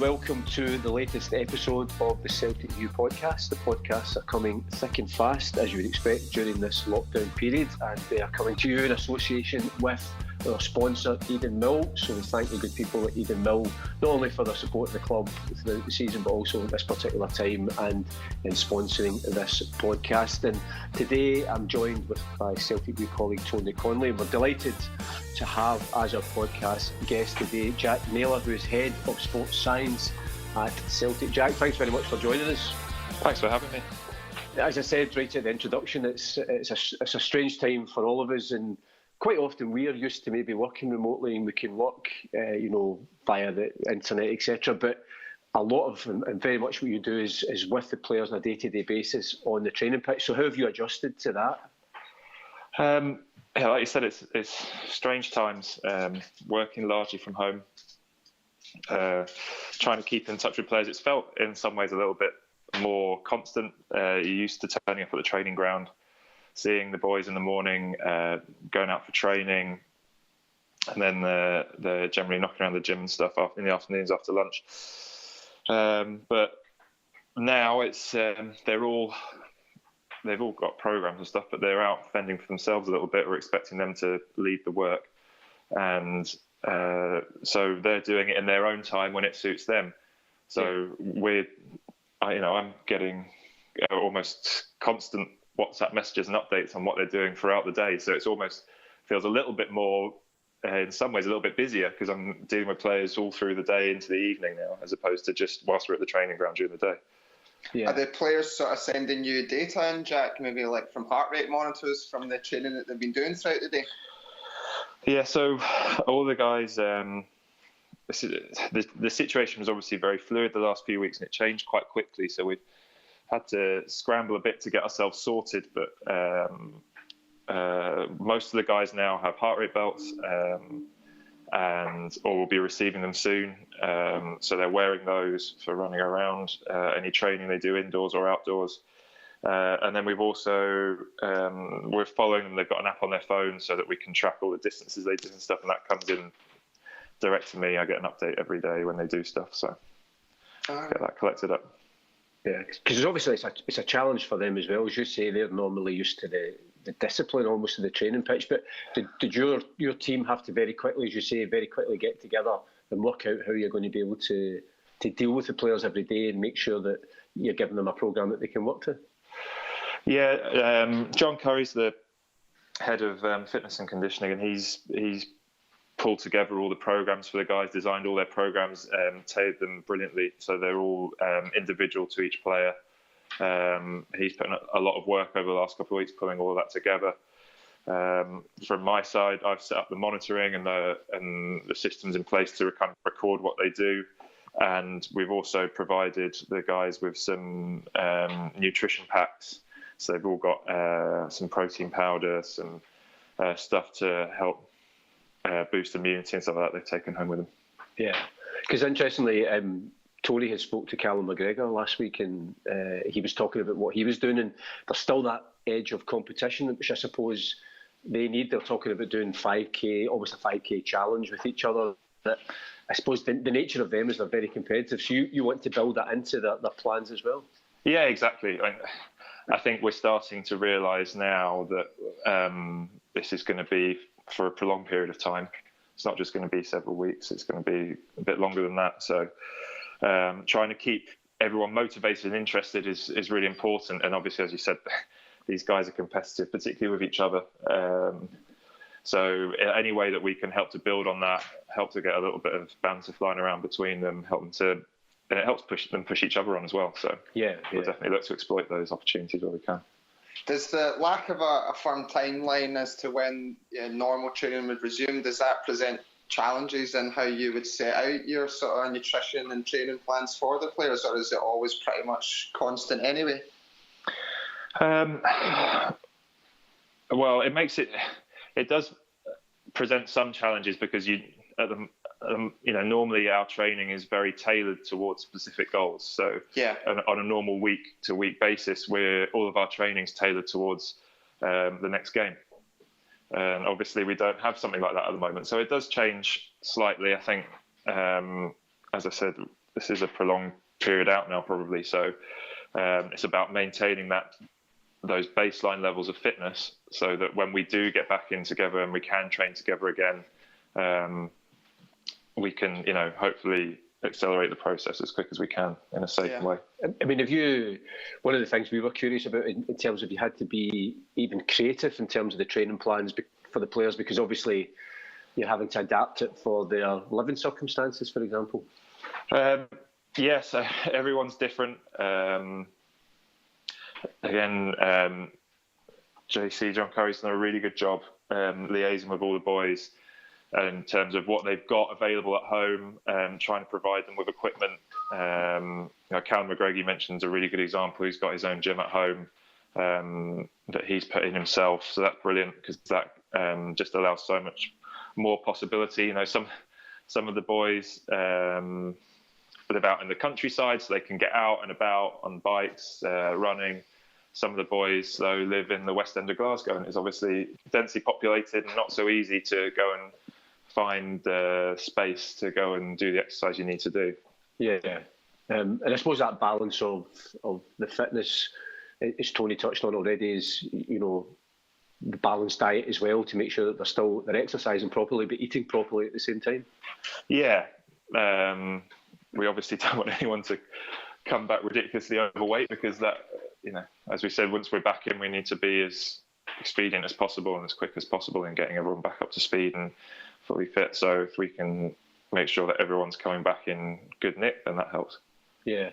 welcome to the latest episode of the Celtic View podcast. The podcasts are coming thick and fast, as you would expect, during this lockdown period, and they are coming to you in association with our sponsor, Eden Mill. So we thank the good people at Eden Mill, not only for their support of the club throughout the season, but also at this particular time and in sponsoring this podcast. And today I'm joined by Celtic View colleague Tony Connelly, and we're delighted to have as our podcast guest today Jack Nayler, who is Head of Sports Science at Celtic. Jack, thanks very much for joining us. Thanks for having me. As I said right at the introduction, it's a strange time for all of us, and quite often we are used to maybe working remotely and we can work, via the internet, etc. But a lot of, and very much what you do is with the players on a day-to-day basis on the training pitch. So how have you adjusted to that? Yeah, like you said, it's strange times. Working largely from home, trying to keep in touch with players. It's felt in some ways a little bit more constant. You're used to turning up at the training ground, seeing the boys in the morning, going out for training, and then they're generally knocking around the gym and stuff in the afternoons after lunch. But now it's they've all got programs and stuff, but they're out fending for themselves a little bit. We're expecting them to lead the work, and so they're doing it in their own time when it suits them. So I'm getting almost constant WhatsApp messages and updates on what they're doing throughout the day. So it's almost feels a little bit more, in some ways, a little bit busier because I'm dealing with players all through the day into the evening now, as opposed to just whilst we're at the training ground during the day. Yeah. Are the players sort of sending you data in, Jack, maybe like from heart rate monitors from the training that they've been doing throughout the day? Yeah, so all the guys, the situation was obviously very fluid the last few weeks and it changed quite quickly. So we've had to scramble a bit to get ourselves sorted. But most of the guys now have heart rate belts or will be receiving them soon. So they're wearing those for running around, any training they do indoors or outdoors. And then we've also, we're following them. They've got an app on their phone so that we can track all the distances they do and stuff. And that comes in direct to me. I get an update every day when they do stuff. So get that collected up. Yeah, because obviously it's a challenge for them as well. As you say, they're normally used to the discipline almost of the training pitch. But did your team have to very quickly, as you say, get together and work out how you're going to be able to deal with the players every day and make sure that you're giving them a programme that they can work to? Yeah, John Curry's the head of fitness and conditioning, and he's pulled together all the programs for the guys, designed all their programs, tailored them brilliantly so they're all individual to each player. He's put in a lot of work over the last couple of weeks pulling all of that together. From my side, I've set up the monitoring and the systems in place to kind of record what they do. And we've also provided the guys with some nutrition packs. So they've all got some protein powder, some stuff to help boost immunity and stuff like that they've taken home with them. Yeah, because interestingly, Tony had spoke to Callum McGregor last week, and he was talking about what he was doing, and there's still that edge of competition, which I suppose they need. They're talking about doing 5K, almost a 5K challenge with each other. That I suppose the nature of them is they're very competitive. So you want to build that into their plans as well? Yeah, exactly. I think we're starting to realise now that this is going to be for a prolonged period of time. It's not just going to be several weeks. It's going to be a bit longer than that. So trying to keep everyone motivated and interested is really important. And obviously, as you said, these guys are competitive, particularly with each other. So any way that we can help to build on that, help to get a little bit of banter flying around between them, and it helps push each other on as well. So we'll definitely look to exploit those opportunities where we can. Does the lack of a firm timeline as to when normal training would resume, does that present challenges in how you would set out your sort of nutrition and training plans for the players, or is it always pretty much constant anyway? Well, it does present some challenges because normally our training is very tailored towards specific goals. So on a normal week-to-week basis, all of our training's tailored towards the next game. And obviously we don't have something like that at the moment. So it does change slightly. I think, as I said, this is a prolonged period out now, probably. So it's about maintaining those baseline levels of fitness, so that when we do get back in together and we can train together again, we can, hopefully accelerate the process as quick as we can in a safe way. I mean, one of the things we were curious about in terms of, you had to be even creative in terms of the training plans for the players, because obviously you're having to adapt it for their living circumstances, for example. Yes, everyone's different. Again, John Curry's done a really good job liaising with all the boys in terms of what they've got available at home, trying to provide them with equipment. Callum McGregor mentions a really good example. He's got his own gym at home that he's put in himself, so that's brilliant, because that just allows so much more possibility. Some of the boys live out in the countryside, so they can get out and about on bikes, running. Some of the boys, though, live in the West End of Glasgow, and it's obviously densely populated and not so easy to go and find space to go and do the exercise you need to do. Yeah. And I suppose that balance of the fitness, as Tony touched on already, is, the balanced diet as well, to make sure that they're exercising properly but eating properly at the same time. Yeah. We obviously don't want anyone to come back ridiculously overweight, because that, as we said, once we're back in, we need to be as expedient as possible and as quick as possible in getting everyone back up to speed and fully fit. So if we can make sure that everyone's coming back in good nick, then that helps. Yeah.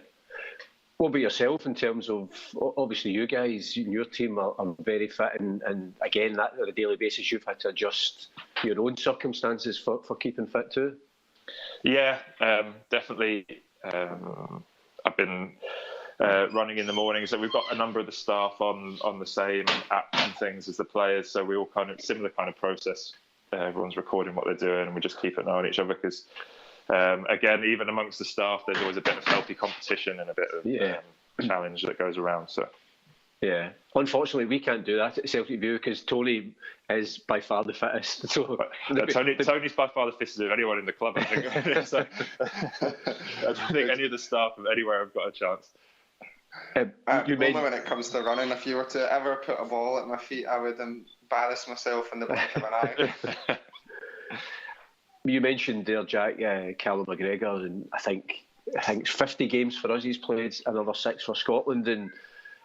What about yourself in terms of, obviously you guys, your team are very fit, and again, that on a daily basis you've had to adjust your own circumstances for keeping fit too? Yeah, definitely. I've been running in the mornings, so we've got a number of the staff on the same app and things as the players, so we all kind of similar kind of process. Everyone's recording what they're doing, and we just keep an eye on each other, because again, even amongst the staff, there's always a bit of healthy competition and a bit of challenge that goes around. So yeah, unfortunately we can't do that at Celtic View, because Tony is by far the fittest. So Tony's by far the fittest of anyone in the club, I think. So, I don't think any of the staff of anywhere have got a chance. Only when it comes to running, if you were to ever put a ball at my feet, I would embarrass myself in the blink of an eye. You mentioned there, Jack, Callum McGregor, and I think it's 50 games for us he's played, another 6 for Scotland, and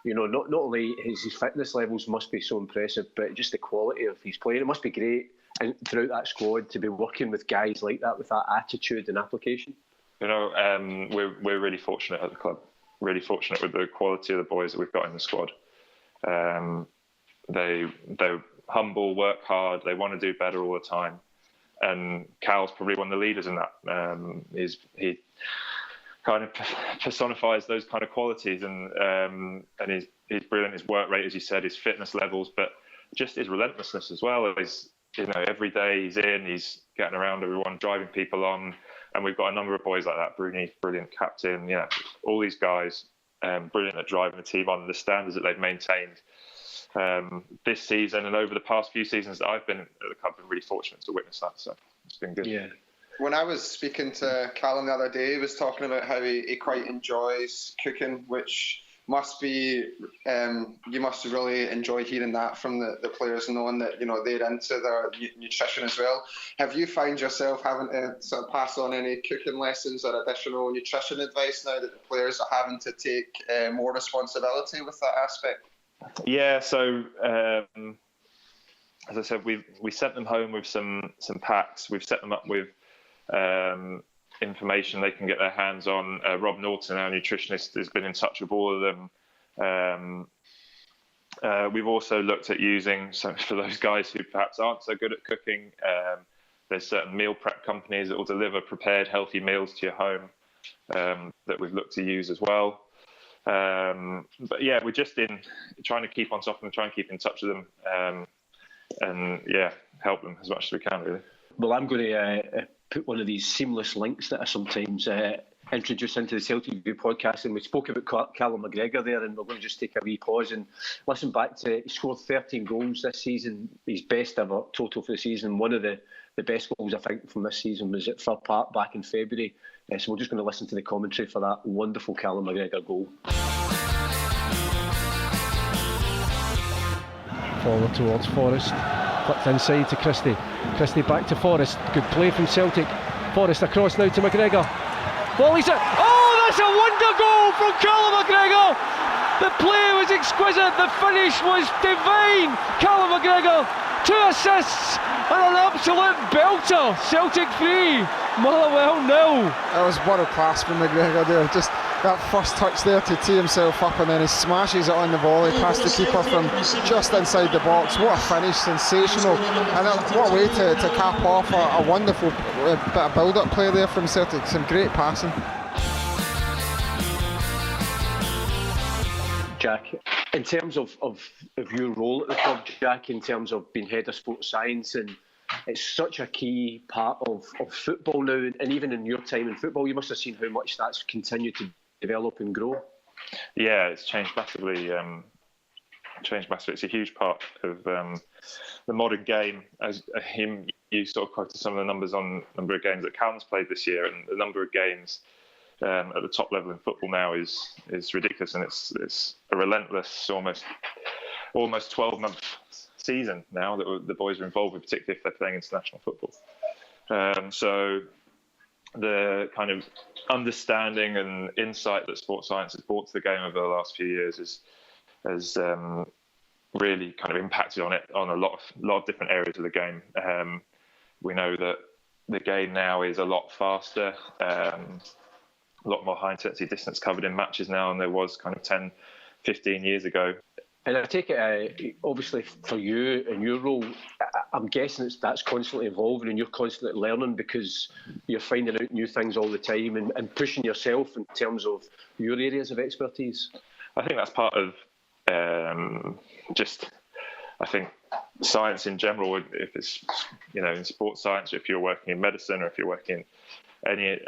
not only his fitness levels must be so impressive, but just the quality of his playing. It must be great, and throughout that squad, to be working with guys like that, with that attitude and application. We're really fortunate at the club. Really fortunate with the quality of the boys that we've got in the squad. They're humble, work hard, they want to do better all the time. And Cal's probably one of the leaders in that. He kind of personifies those kind of qualities, and he's brilliant. His work rate, as you said, his fitness levels, but just his relentlessness as well. Every day he's getting around everyone, driving people on. And we've got a number of boys like that. Bruni, brilliant captain. All these guys, brilliant at driving the team on. The standards that they've maintained this season and over the past few seasons that I've been at the club, been really fortunate to witness that. So it's been good. Yeah. When I was speaking to Callum the other day, he was talking about how he quite enjoys cooking, which must be you must really enjoy hearing that from the players, knowing that they're into their nutrition as well. Have you found yourself having to sort of pass on any cooking lessons or additional nutrition advice now that the players are having to take more responsibility with that aspect? Yeah, so as I said, we sent them home with some packs. We've set them up with information they can get their hands on. Rob Norton, our nutritionist, has been in touch with all of them. We've also looked at using, so for those guys who perhaps aren't so good at cooking, there's certain meal prep companies that will deliver prepared healthy meals to your home that we've looked to use as well. But yeah, we're just trying to keep on top of them, trying to keep in touch with them, and help them as much as we can, really. Well, I'm going to put one of these seamless links that I sometimes introduce into the Celtic View podcast, and we spoke about Callum McGregor there, and we're going to just take a wee pause and listen back to, he scored 13 goals this season, his best ever total for the season. One of the best goals, I think, from this season was at Fir Park back in February. So we're just going to listen to the commentary for that wonderful Callum McGregor goal. Forward towards Forrest, flipped inside to Christie. Christie back to Forrest. Good play from Celtic. Forrest across now to McGregor. Volleys it. Oh, that's a wonder goal from Callum McGregor. The play was exquisite. The finish was divine. Callum McGregor, 2 assists and an absolute belter. Celtic 3, Motherwell 0. That was world class from McGregor there. Just that first touch there to tee himself up, and then he smashes it on the volley past the keeper from just inside the box. What a finish, sensational, and what a way to cap off a wonderful bit of build-up play there from Celtic. Some great passing. Jack, in terms of your role at the club, Jack, in terms of being head of sports science, and it's such a key part of football now, and even in your time in football, you must have seen how much that's continued to develop and grow. Yeah, it's changed massively. It's a huge part of the modern game. As you sort of quoted some of the numbers on the number of games that Callum's played this year, and the number of games at the top level in football now is ridiculous, and it's a relentless, almost 12-month season now that the boys are involved with, particularly if they're playing international football. So the kind of understanding and insight that sports science has brought to the game over the last few years has really kind of impacted on a lot of different areas of the game. We know that the game now is a lot faster, a lot more high intensity distance covered in matches now than there was kind of 10, 15 years ago. And I take it, obviously, for you and your role, I'm guessing that's constantly evolving and you're constantly learning because you're finding out new things all the time and pushing yourself in terms of your areas of expertise. I think that's part of I think science in general. If it's in sports science, if you're working in medicine, or if you're working in any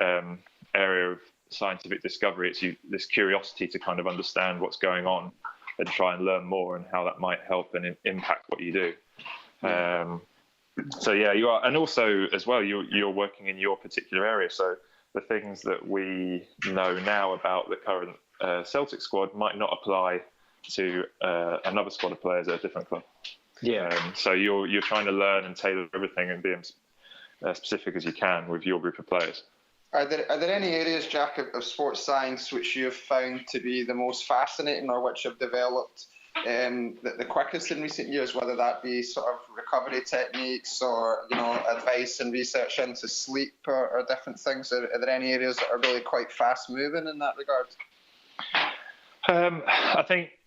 area of scientific discovery, it's this curiosity to kind of understand what's going on and try and learn more and how that might help and impact what you do. So yeah, you are, and also as well, you're working in your particular area. So the things that we know now about the current Celtic squad might not apply to another squad of players at a different club. Yeah. So you're trying to learn and tailor everything and be as specific as you can with your group of players. Are there any areas, Jack, of sports science which you've found to be the most fascinating or which have developed the quickest in recent years, whether that be sort of recovery techniques or advice and research into sleep or different things? Are there any areas that are really quite fast moving in that regard? I think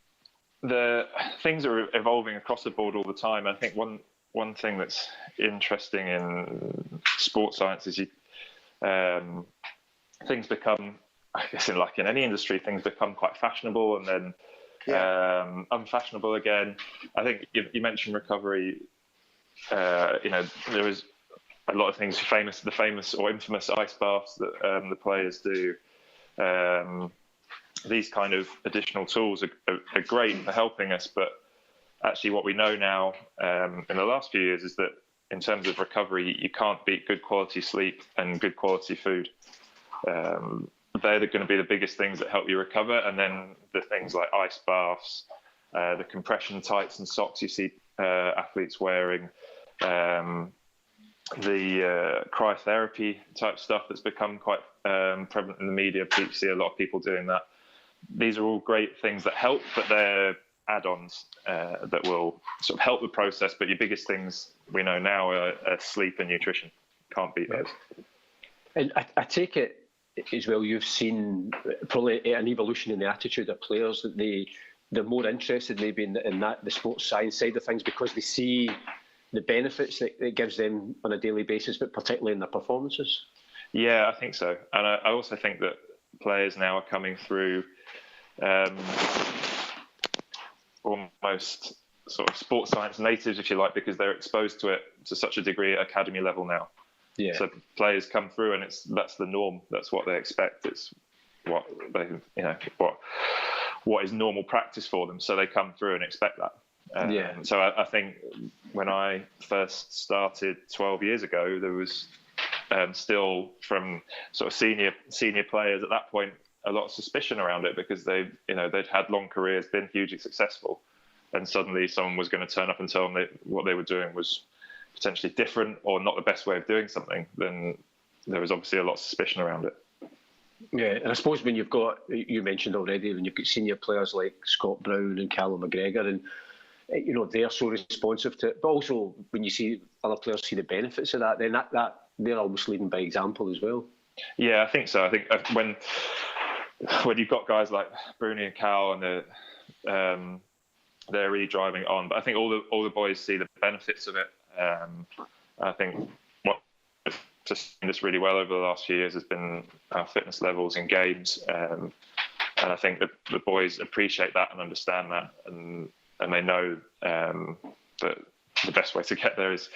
the things are evolving across the board all the time. I think one thing that's interesting in sports science is things become, I guess, in any industry, things become quite fashionable and then unfashionable again. I think you mentioned recovery. There is a lot of things the famous or infamous ice baths that the players do. These kind of additional tools are great for helping us, but actually what we know now in the last few years is that in terms of recovery, you can't beat good quality sleep and good quality food. They're going to be the biggest things that help you recover. And then the things like ice baths, the compression tights and socks you see athletes wearing, the cryotherapy type stuff that's become quite prevalent in the media. You see a lot of people doing that. These are all great things that help, but they're add-ons that will sort of help the process. But your biggest things we know now are sleep and nutrition. Can't beat those. And I take it as well, you've seen probably an evolution in the attitude of players, that they're more interested maybe in that the sports science side of things because they see the benefits that it gives them on a daily basis, but particularly in their performances. Yeah, I think so. And I also think that players now are coming through almost sort of sports science natives, if you like, because they're exposed to it to such a degree at academy level now. Yeah. So players come through, and that's the norm. That's what they expect. It's what they, what is normal practice for them. So they come through and expect that. So I think when I first started 12 years ago, there was still from sort of senior players at that point, a lot of suspicion around it because they'd had long careers, been hugely successful, and suddenly someone was going to turn up and tell them that what they were doing was potentially different or not the best way of doing something. Then there was obviously a lot of suspicion around it. Yeah, and I suppose when you mentioned already, when you've got senior players like Scott Brown and Callum McGregor, and they're so responsive to it, but also when you see other players see the benefits of that, then that they're almost leading by example as well. Yeah, I think so. I think when you've got guys like Bruni and Cal, and they're really driving it on, but I think all the boys see the benefits of it. I think what just seen this really well over the last few years has been our fitness levels in games, and I think the boys appreciate that and understand that, and they know that the best way to get there is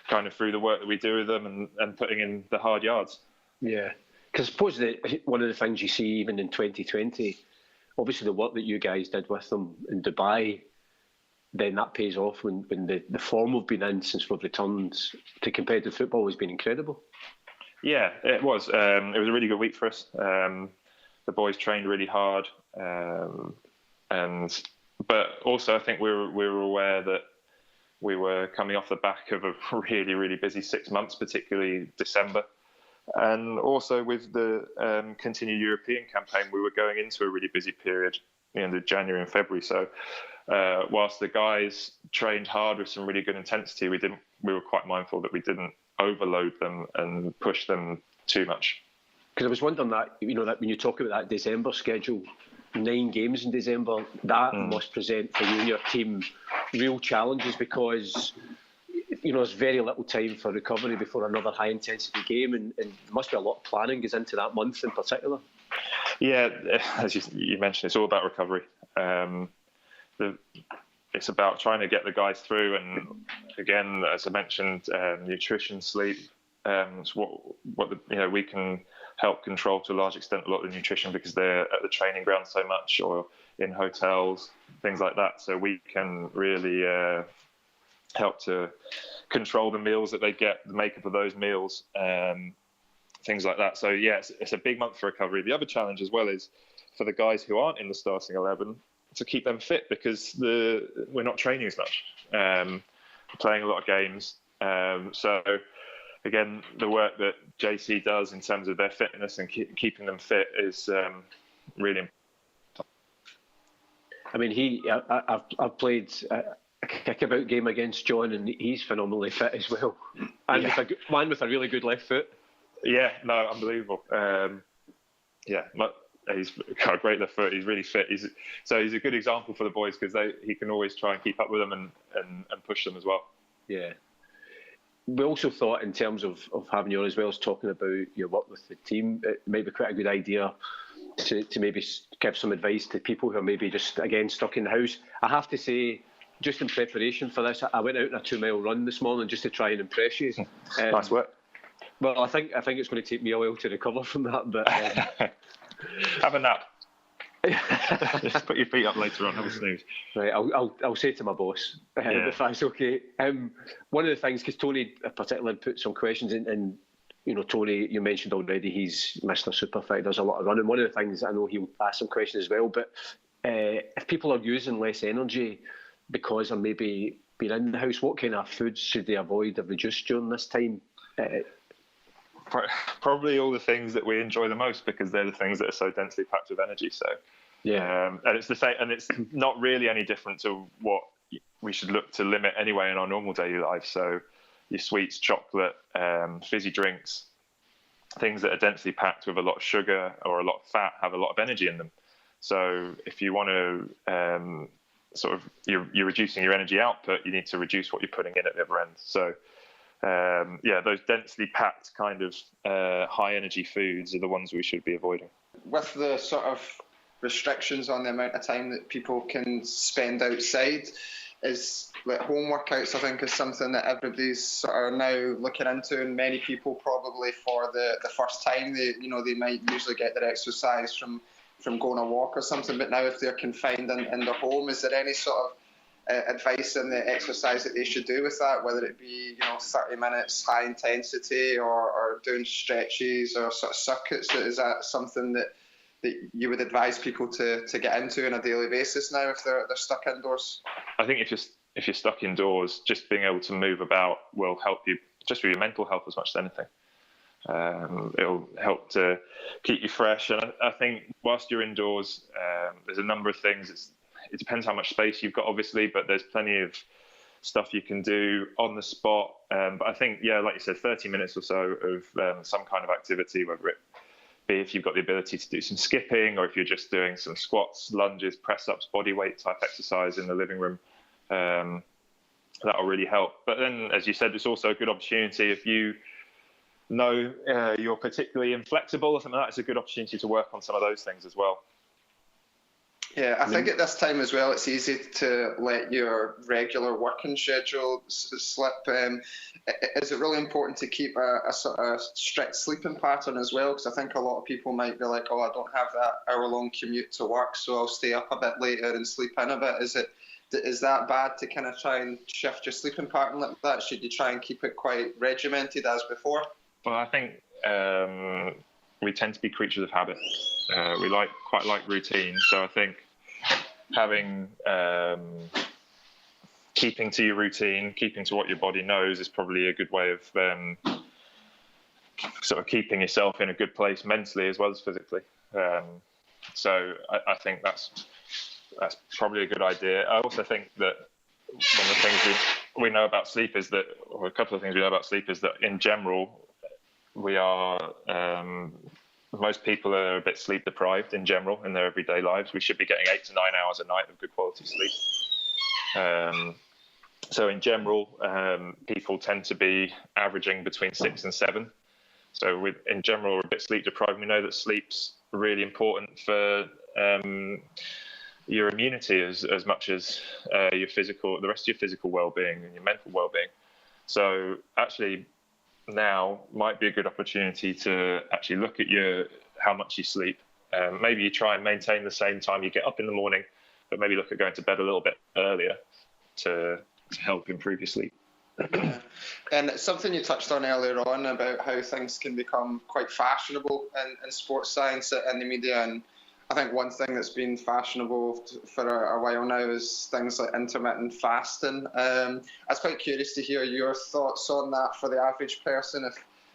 kind of through the work that we do with them and putting in the hard yards. Yeah, because I suppose that one of the things you see even in 2020, obviously the work that you guys did with them in Dubai, then that pays off when the form we've been in since we've returned to competitive football has been incredible. Yeah, it was. It was a really good week for us. The boys trained really hard, but also I think we were aware that we were coming off the back of a really, really busy 6 months, particularly December. And also with the continued European campaign, we were going into a really busy period in the January and February. So whilst the guys trained hard with some really good intensity, we were quite mindful that we didn't overload them and push them too much. Because I was wondering that when you talk about that December schedule, 9 games in December, that must present for you and your team real challenges, because there's very little time for recovery before another high intensity game, and there must be a lot of planning goes into that month in particular. Yeah, as you mentioned, it's all about recovery. It's about trying to get the guys through, and again, as I mentioned, nutrition, sleep. We can help control to a large extent a lot of the nutrition because they're at the training ground so much, or in hotels, things like that. So we can really help to control the meals that they get, the makeup of those meals, things like that. So yeah, it's a big month for recovery. The other challenge as well is for the guys who aren't in the starting 11 to keep them fit, because we're not training as much, playing a lot of games. So again, the work that JC does in terms of their fitness and keeping them fit is really important. I mean, I've played a kickabout game against John, and he's phenomenally fit as well, and with a really good left foot. Yeah, no, unbelievable. He's got a great left foot. He's really fit. He's a good example for the boys because he can always try and keep up with them and push them as well. Yeah. We also thought, in terms of having you on as well as talking about your work with the team, it might be quite a good idea to maybe give some advice to people who are maybe just, again, stuck in the house. I have to say, just in preparation for this, I went out on a 2-mile run this morning just to try and impress you. Nice work. Well, I think it's going to take me a while to recover from that, but have a nap. Just put your feet up later on. Have a snooze. Right, I'll say to my boss if that's okay. One of the things, because Tony particularly put some questions in, and Tony, you mentioned already, he's Mr. Superfit, does a lot of running. One of the things, I know he'll ask some questions as well, but if people are using less energy because of maybe being in the house, what kind of foods should they avoid or reduce during this time? Probably all the things that we enjoy the most, because they're the things that are so densely packed with energy. So and it's the same, and it's not really any different to what we should look to limit anyway in our normal daily life. So your sweets, chocolate, fizzy drinks, things that are densely packed with a lot of sugar or a lot of fat have a lot of energy in them. So if you want to you're reducing your energy output, you need to reduce what you're putting in at the other end. So those densely packed kind of high energy foods are the ones we should be avoiding. With the sort of restrictions on the amount of time that people can spend outside, is like home workouts, I think, is something that everybody's sort of now looking into, and many people probably for the first time, they might usually get their exercise from going a walk or something, but now if they're confined in their home, is there any sort of advice on the exercise that they should do with that, whether it be 30 minutes high intensity or doing stretches or sort of circuits? Is that something that you would advise people to get into on a daily basis now if they're stuck indoors? I think if you're stuck indoors, just being able to move about will help you just with your mental health as much as anything. It'll help to keep you fresh, and I think whilst you're indoors, there's a number of things. It depends how much space you've got, obviously, but there's plenty of stuff you can do on the spot. But I think, like you said, 30 minutes or so of some kind of activity, whether it be if you've got the ability to do some skipping or if you're just doing some squats, lunges, press-ups, body weight type exercise in the living room, that'll really help. But then, as you said, it's also a good opportunity if you know you're particularly inflexible or something like that. It's a good opportunity to work on some of those things as well. Yeah, I think at this time as well, it's easy to let your regular working schedule slip. Is it really important to keep a sort of strict sleeping pattern as well? Because I think a lot of people might be like, oh, I don't have that hour-long commute to work, so I'll stay up a bit later and sleep in a bit. Is that bad to kind of try and shift your sleeping pattern like that? Should you try and keep it quite regimented as before? Well, I think we tend to be creatures of habit. We quite like routine, so I think having keeping to your routine, keeping to what your body knows is probably a good way of sort of keeping yourself in a good place mentally as well as physically. So I think that's probably a good idea. I also think that one of the things we know about sleep is that, or a couple of things we know about sleep is that in general, we are most people are a bit sleep deprived in general in their everyday lives. We should be getting 8 to 9 hours a night of good quality sleep. So in general, people tend to be averaging between 6 and 7. So in general, we're a bit sleep deprived. We know that sleep's really important for your immunity as much as the rest of your physical well-being and your mental well-being. So actually, now might be a good opportunity to actually look at how much you sleep. Maybe you try and maintain the same time you get up in the morning, but maybe look at going to bed a little bit earlier to help improve your sleep. And it's something you touched on earlier on about how things can become quite fashionable in sports science and the media. And I think one thing that's been fashionable for a while now is things like intermittent fasting. I was quite curious to hear your thoughts on that for the average person.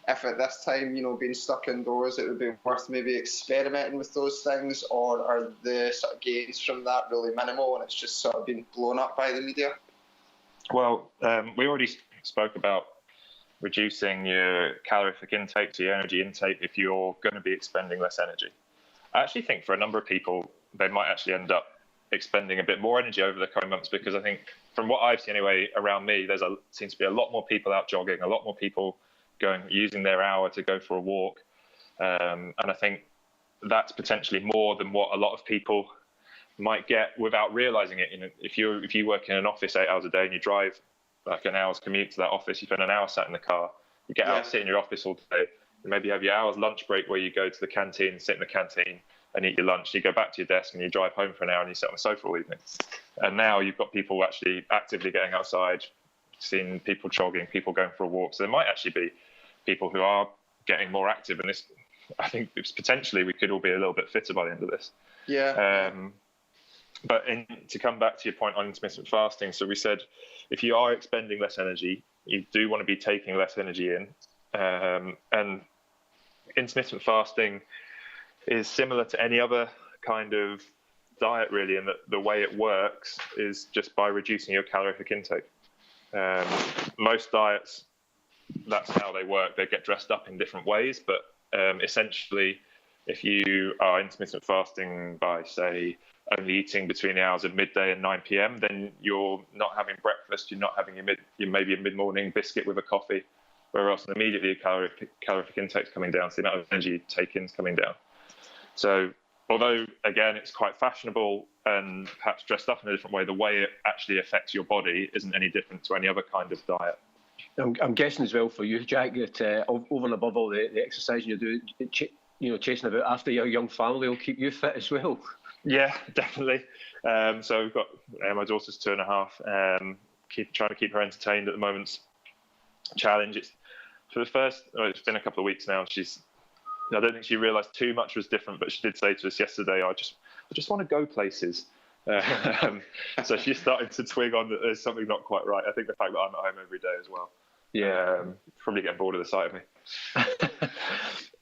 If at this time, being stuck indoors, it would be worth maybe experimenting with those things, or are the sort of gains from that really minimal and it's just sort of been blown up by the media? Well, we already spoke about reducing your calorific intake, so your energy intake, if you're going to be expending less energy. I actually think for a number of people, they might actually end up expending a bit more energy over the coming months, because I think from what I've seen anyway around me, seems to be a lot more people out jogging, a lot more people using their hour to go for a walk. And I think that's potentially more than what a lot of people might get without realizing it. If you work in an office 8 hours a day and you drive like an hour's commute to that office, you spend an hour sat in the car, you get out, sit in your office all day, and maybe have your hour's lunch break where you go to the canteen, sit in the canteen and eat your lunch. You go back to your desk and you drive home for an hour and you sit on the sofa all evening. And now you've got people actually actively getting outside, seeing people jogging, people going for a walk. So there might actually be people who are getting more active, and this, I think it's potentially we could all be a little bit fitter by the end of this. Yeah. But to come back to your point on intermittent fasting, so we said if you are expending less energy, you do want to be taking less energy in. And intermittent fasting is similar to any other kind of diet, really, and the way it works is just by reducing your calorific intake. Most diets, that's how they work. They get dressed up in different ways, but essentially, if you are intermittent fasting by, say, only eating between the hours of midday and 9 p.m., then you're not having breakfast, you're not having maybe a mid-morning biscuit with a coffee, whereas immediately your calorific intake's coming down, so the amount of energy you take in is coming down. So although, again, it's quite fashionable and perhaps dressed up in a different way, the way it actually affects your body isn't any different to any other kind of diet. I'm guessing as well for you, Jack, that over and above all the exercise you do, chasing about after your young family will keep you fit as well. Yeah, definitely. So we've got my daughter's 2.5. Trying to keep her entertained at the moment's challenge. It's for the first. It's been a couple of weeks now. I don't think she realised too much was different, but she did say to us yesterday, "I just want to go places." So she's starting to twig on that there's something not quite right. I think the fact that I'm at home every day as well. Yeah, probably getting bored of the sight of me.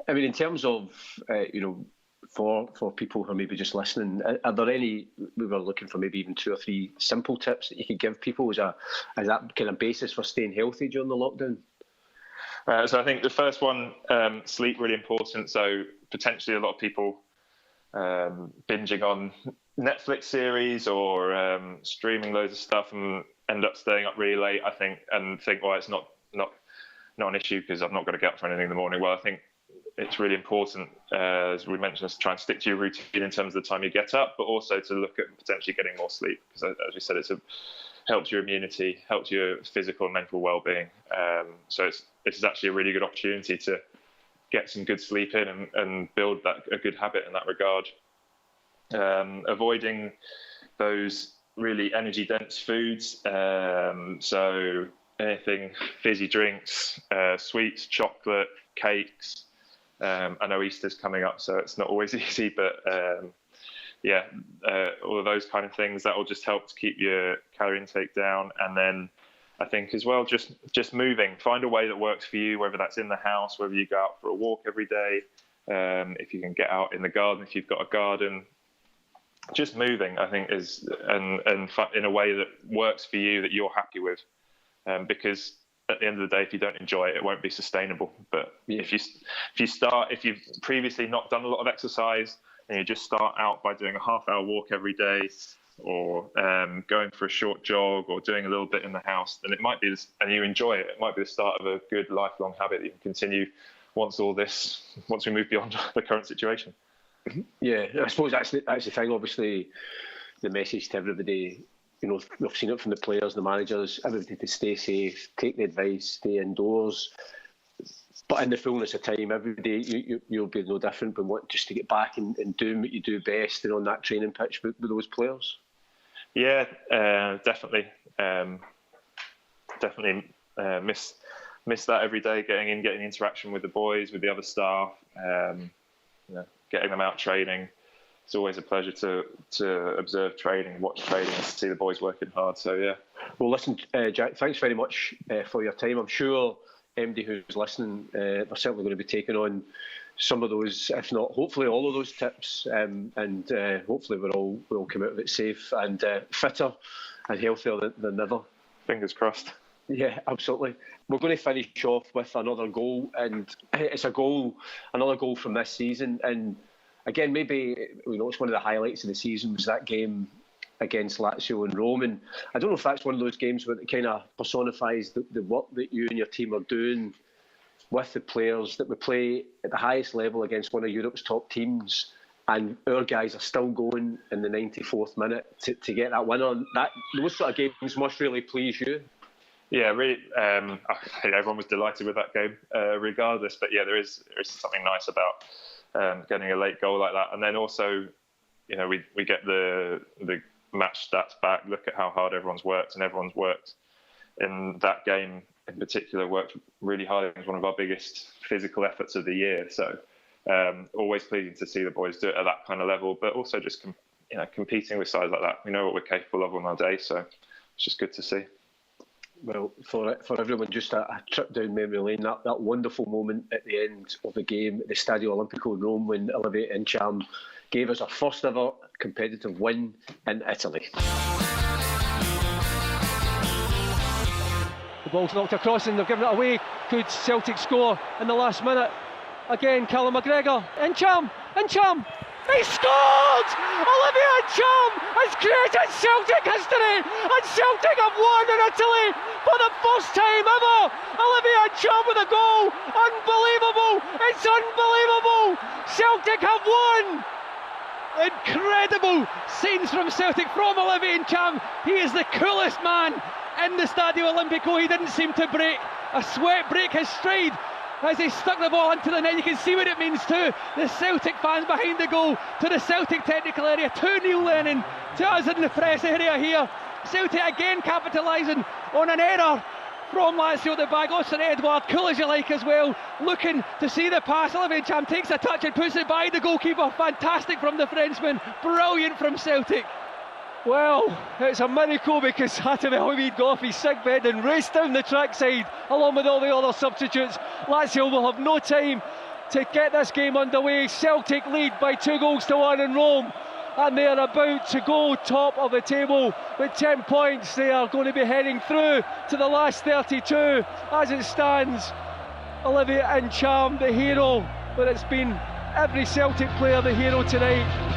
I mean, in terms of for people who are maybe just listening, are there any? We were looking for maybe even 2 or 3 simple tips that you could give people as that kind of basis for staying healthy during the lockdown. So I think the first one, sleep, really important. So potentially a lot of people binging on Netflix series or streaming loads of stuff and end up staying up really late, I think, and think, well, it's not an issue because I've not got to get up for anything in the morning. Well, I think it's really important, as we mentioned, to try and stick to your routine in terms of the time you get up, but also to look at potentially getting more sleep because, as we said, helps your immunity, helps your physical and mental well-being. So this is actually a really good opportunity to get some good sleep in and build a good habit in that regard. Avoiding those really energy-dense foods, so anything fizzy drinks, sweets, chocolate, cakes. I know Easter's coming up, so it's not always easy, but all of those kind of things that will just help to keep your calorie intake down. And then I think as well, just moving. Find a way that works for you, whether that's in the house, whether you go out for a walk every day, if you can get out in the garden, if you've got a garden. Just moving, I think, is and in a way that works for you, that you're happy with, because at the end of the day, if you don't enjoy it, it won't be sustainable. But if you've previously not done a lot of exercise and you just start out by doing a half-hour walk every day, or going for a short jog, or doing a little bit in the house, then it might be this, and you enjoy it. It might be the start of a good lifelong habit that you can continue once we move beyond the current situation. Yeah, I suppose that's the thing. Obviously, the message to everybody, we've seen it from the players, the managers, everybody to stay safe, take the advice, stay indoors. But in the fullness of time, everybody, you'll be no different, but want just to get back and doing what you do best and on that training pitch with those players. Yeah, definitely. Miss that every day, getting interaction with the boys, with the other staff. Getting them out training. It's always a pleasure to observe training, watch training, and see the boys working hard. So yeah. Well, listen, Jack, thanks very much for your time. I'm sure MD who's listening, they're certainly going to be taking on some of those, if not hopefully all of those tips, and hopefully we'll all come out of it safe and fitter and healthier than ever. Fingers crossed. Yeah, absolutely. We're going to finish off with another goal, and it's another goal from this season. And again, maybe it's one of the highlights of the season was that game against Lazio in Rome. And I don't know if that's one of those games where it kind of personifies the work that you and your team are doing with the players, that we play at the highest level against one of Europe's top teams, and our guys are still going in the 94th minute to get that win on. Those sort of games must really please you. Yeah, really. Everyone was delighted with that game, regardless. But yeah, there is something nice about getting a late goal like that, and then also, we get the match stats back. Look at how hard everyone's worked, and everyone's worked in that game in particular. Worked really hard. It was one of our biggest physical efforts of the year. So always pleasing to see the boys do it at that kind of level, but also just competing with sides like that. We know what we're capable of on our day, so it's just good to see. Well, for everyone, just a trip down memory lane, that wonderful moment at the end of the game at the Stadio Olimpico in Rome when Olivier Ntcham gave us our first ever competitive win in Italy. The ball's knocked across and they've given it away. Could Celtic score in the last minute? Again, Callum McGregor. Ntcham! He scored! Olivier Ntcham has created Celtic history, and Celtic have won in Italy for the first time ever. Olivier Ntcham with a goal. Unbelievable! It's unbelievable! Celtic have won! Incredible scenes from Celtic from Olivier Ntcham. He is the coolest man in the Stadio Olimpico. He didn't seem to break his stride. as he stuck the ball into the net. You can see what it means to the Celtic fans behind the goal, to the Celtic technical area. 2-0 Lennon to us in the press area here. Celtic again capitalising on an error from Lazio at the back. Austin Edward, cool as you like as well, looking to see the pass. Olivier Cham takes a touch and puts it by the goalkeeper. Fantastic from the Frenchman, brilliant from Celtic. Well, it's a miracle because Cuddihy got off his sick bed and raced down the trackside along with all the other substitutes. Lazio will have no time to get this game underway. Celtic lead by 2-1 in Rome, and they are about to go top of the table with 10 points. They are going to be heading through to the last 32 as it stands. Olivier Cham, the hero, but it's been every Celtic player the hero tonight.